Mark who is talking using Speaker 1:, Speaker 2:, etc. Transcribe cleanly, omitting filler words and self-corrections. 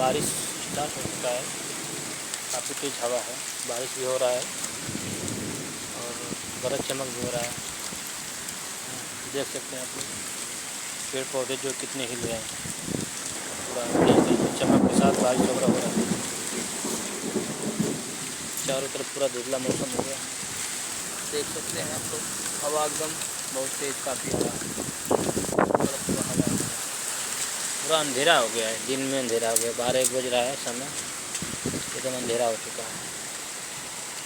Speaker 1: बारिश स्टार्ट हो चुका है, काफ़ी तेज़ हवा है, बारिश भी हो रहा है और गरज चमक भी हो रहा है। देख सकते हैं आप लोग पेड़ पौधे जो कितने हिल रहे हैं, पूरा तेज चमक के साथ बारिश वगैरह हो रहा है। चारों तरफ पूरा धुंधला मौसम हो गया, देख सकते हैं आप लोग। हवा एकदम बहुत तेज़ काफ़ी हवा है, पूरा हवा है। पूरा अंधेरा हो गया है, दिन में अंधेरा हो गया। 12-1 बज रहा है समय, एकदम अंधेरा हो चुका है।